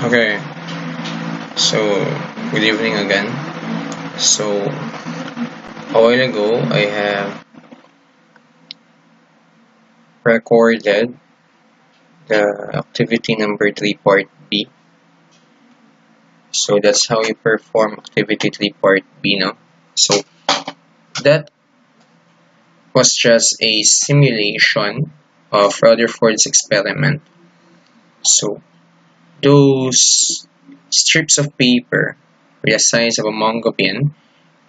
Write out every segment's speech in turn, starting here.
Okay, so good evening again. So a while ago, I have recorded the activity number 3 part B. So that's how you perform activity 3 part B now. So that was just a simulation of Rutherford's experiment. So those strips of paper with the size of a mango bean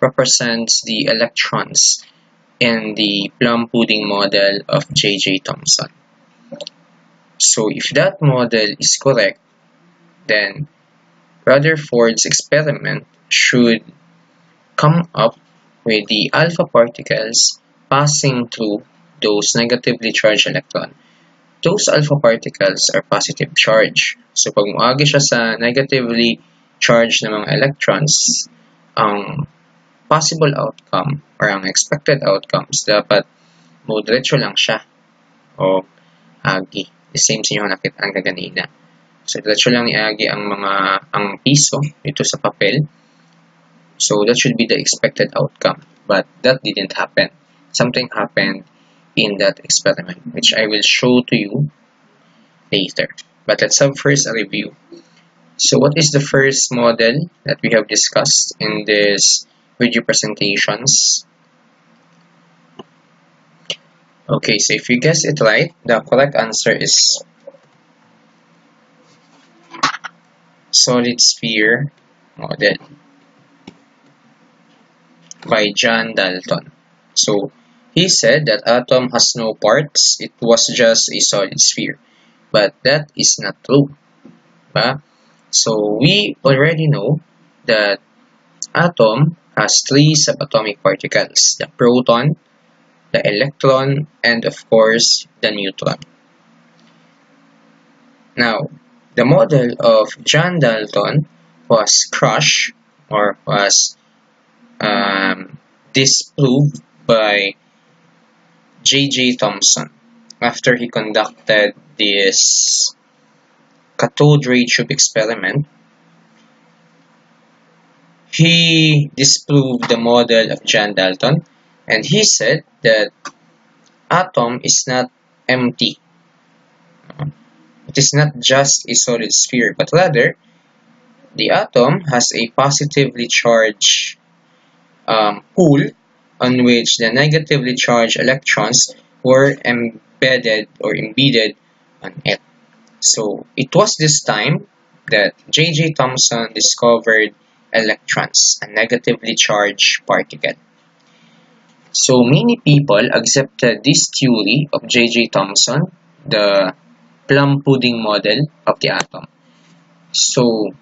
represents the electrons in the plum pudding model of J.J. Thomson. So if that model is correct, then Rutherford's experiment should come up with the alpha particles passing through those negatively charged electrons. Those alpha particles are positive charge. So pag muagi siya sa negatively charged na mga electrons, ang possible outcome or ang expected outcomes dapat diretso lang siya o agi. The same sa inyo nakita ang kaganina. So diretso lang ni agi ang piso dito sa papel. So that should be the expected outcome. But that didn't happen. Something happened in that experiment, which I will show to you later. But let's have first a review. So what is the first model that we have discussed in this video presentations? Okay, so if you guess it right, the correct answer is solid sphere model by John Dalton. So he said that atom has no parts, it was just a solid sphere. But that is not true. So we already know that atom has 3 subatomic particles, the proton, the electron, and of course the neutron. Now, the model of John Dalton was crushed or was disproved by J.J. Thomson after he conducted this cathode ray tube experiment. He disproved the model of John Dalton, and he said that atom is not empty. It is not just a solid sphere, but rather the atom has a positively charged pool on which the negatively charged electrons were embedded on it. So it was this time that J.J. Thomson discovered electrons, a negatively charged particle. So many people accepted this theory of J.J. Thomson, the plum pudding model of the atom. So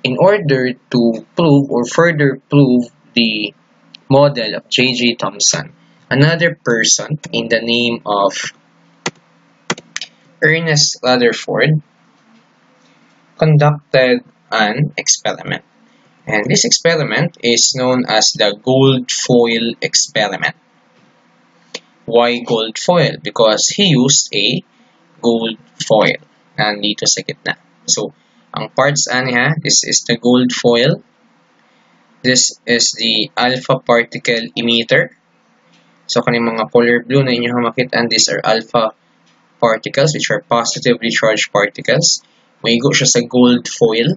in order to prove or further prove the model of J.J. Thomson, another person in the name of Ernest Rutherford conducted an experiment. And this experiment is known as the gold foil experiment. Why gold foil? Because he used a gold foil nandito sa gitna. So, ang parts niya, this is the gold foil. This is the alpha particle emitter. So, kaning mga color blue na inyo makita, and these are alpha particles, which are positively charged particles. Maigo siya sa gold foil.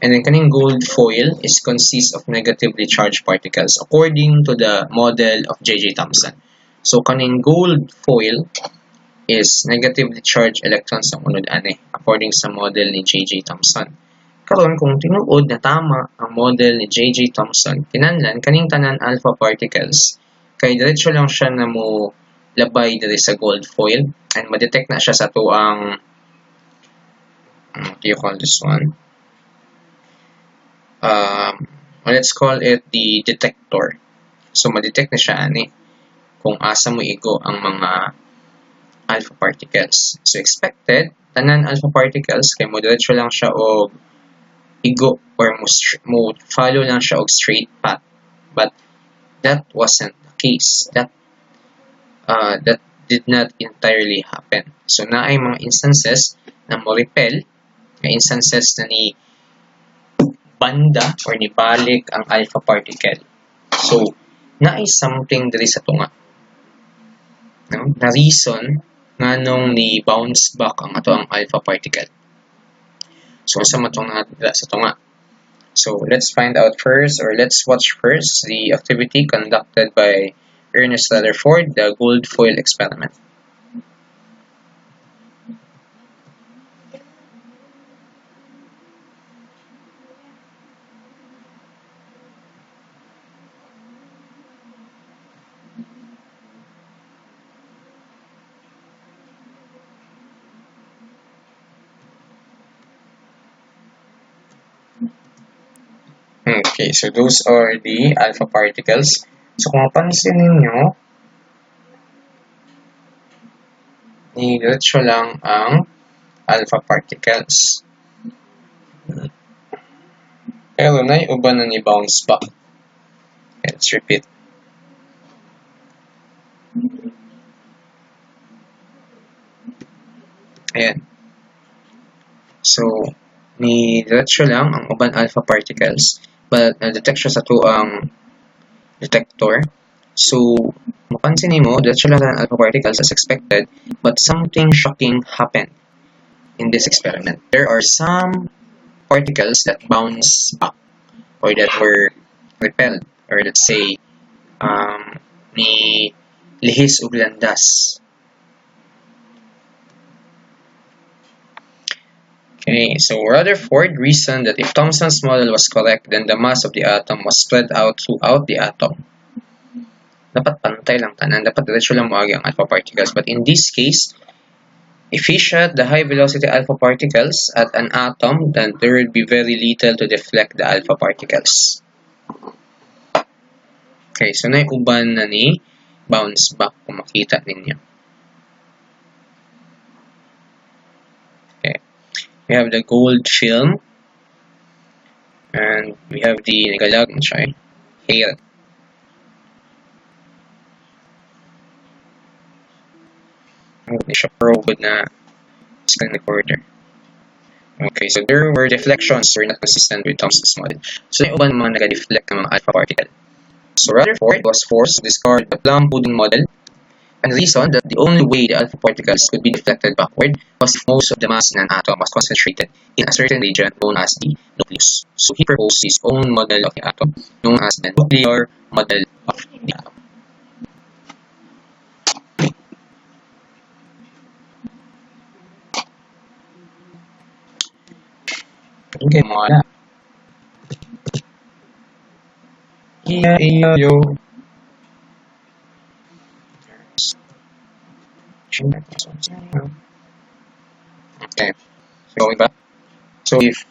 And then kaning gold foil is consists of negatively charged particles according to the model of J.J. Thomson. So kaning gold foil is negatively charged electrons ang unod ani according sa model ni J.J. Thomson. Karon kung tinuod na tama ang model ni J.J. Thomson, kinahanglan kaning tanan alpha particles kay diretso lang siya na mo labay diri sa gold foil and ma-detect na siya sa tuang what do you call this one? Let's call it the detector. So ma-detect na siya ani kung asa mo igo ang mga alpha particles. So expected tanan alpha particles kay mo diretso lang siya og igo or mo follow lang siya og straight path. But that wasn't the case. That did not entirely happen. So naay mga instances na mo repel May instances na ni banda or ni balik ang alpha particle. So, naay something diri sa tunga. No? Na reason nga nung ni bounce back ang ato ang alpha particle. So, sa matong sa tunga. So, let's find out first, or let's watch first the activity conducted by Ernest Rutherford, the gold foil experiment. Okay, so those are the alpha particles. So kung mapansin ninyo, diretso lang ang alpha particles. Pero naiuban na ni bounce back. Let's repeat. Ayan. So, ni diretso lang ang uban alpha particles, but na-detect siya sa tuang detector. So, mapansin mo, diretso lang ang alpha particles as expected, but something shocking happened in this experiment. There are some particles that bounce back, or that were repelled, or let's say, ni lihis ug landas. Okay, so Rutherford reasoned that if Thomson's model was correct, then the mass of the atom was spread out throughout the atom. Dapat pantay lang tanan, dapat diretso lang moagi ang alpha particles. But in this case, if he shot the high velocity alpha particles at an atom, then there would be very little to deflect the alpha particles. Okay, so naiuban na ni bounce back kung makita ninyo. Okay. We have the gold film, and we have the nagalag hair. Hindi siya probe na screen recorder. Okay, so there were deflections were not consistent with Thomson's model. So yung uban mga nag-deflect ng mga alpha particle. So Rutherford was forced to discard the plum pudding model, and reasoned that the only way the alpha particles could be deflected backward was if most of the mass in an atom was concentrated in a certain region known as the nucleus. So he proposed his own model of the atom, known as the nuclear model of the atom. Okay, mga yo. Okay, so going back. So if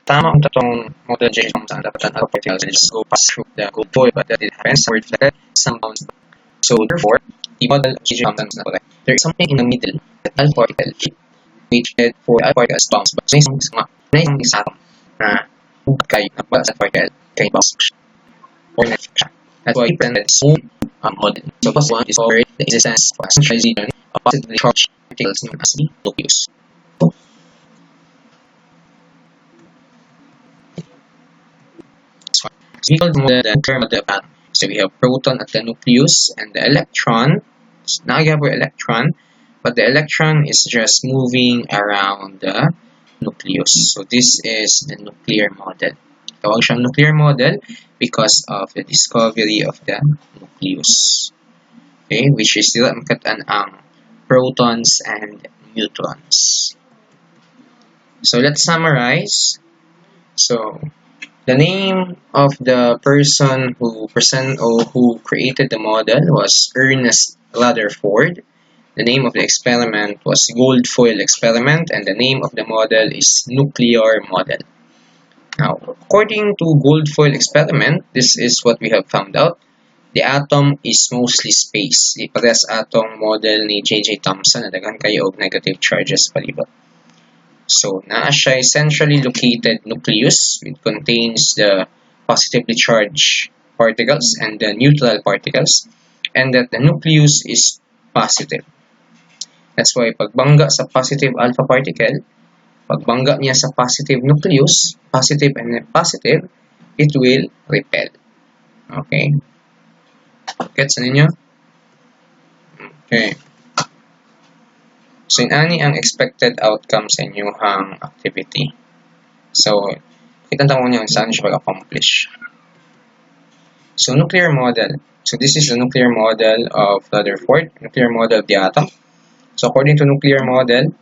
tama ang tatong model J Thomson, dapat ang alpha particles just go pass through the gold foil, but that didn't happen, so we're deflected some bounce back. So therefore, the model of J Thomson is not correct. There is something in the middle that alpha particle which head for the alpha particles bounce back. So yung isang atom na kay nagbalas at particle kay bounce or not siya. That's why he presented his own model. So plus one is for the existence of a centralized region of positively charged particles known as the nucleus. So we call the term of the atom. So we have proton at the nucleus and the electron. So now you have our electron, but the electron is just moving around the nucleus. So this is the nuclear model. Tawag siyang nuclear model because of the discovery of the nucleus. Okay, which is dila makatan ang protons and neutrons. So let's summarize. So the name of the person who created the model was Ernest Rutherford. The name of the experiment was gold foil experiment, and the name of the model is nuclear model. Now, according to gold foil experiment, this is what we have found out. The atom is mostly space. The parehas atong model ni J.J. Thomson na daghan kayo og negative charges palibot. So, naa siya centrally located nucleus, which contains the positively charged particles and the neutral particles, and that the nucleus is positive. That's why pagbangga sa positive alpha particle, Pagbangga niya sa positive nucleus, positive and positive, it will repel. Okay? Gets ninyo? Okay. So, ani ang expected outcome sa inyong activity. So, kitang mo niyo saan siya mag-accomplish. So, nuclear model. So, this is the nuclear model of Rutherford, nuclear model of the atom. So, according to nuclear model,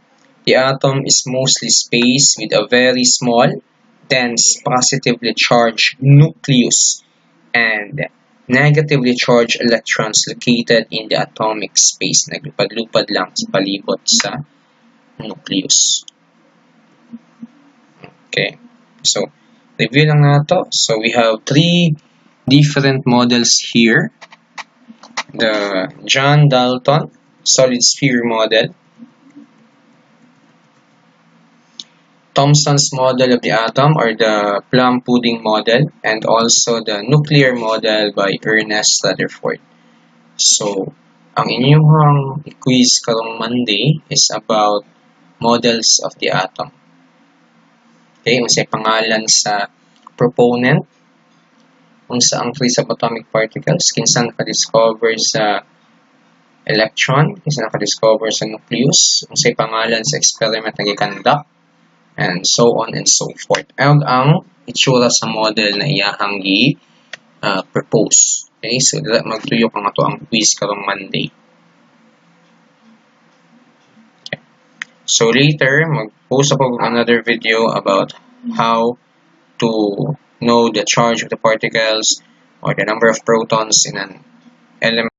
the atom is mostly space with a very small, dense, positively charged nucleus and negatively charged electrons located in the atomic space. Naglupad-lupad lang sa palibot sa nucleus. Okay. So, review lang nato. So, we have 3 different models here. The John Dalton solid sphere model, Thomson's model of the atom or the plum pudding model, and also the nuclear model by Ernest Rutherford. So, ang inyong quiz karong Monday is about models of the atom. Okay, unsay pangalan sa proponent, unsa ang free subatomic particles, kinsa naka-discover sa electron, kinsa naka-discover sa nucleus, unsay pangalan sa experiment nga gi-conduct, and so on and so forth. And ang itsura sa model na iyahang propose. Okay, so magtuyok ang ato ang quiz karong Monday. Okay. So later, mag-post ako another video about how to know the charge of the particles or the number of protons in an element.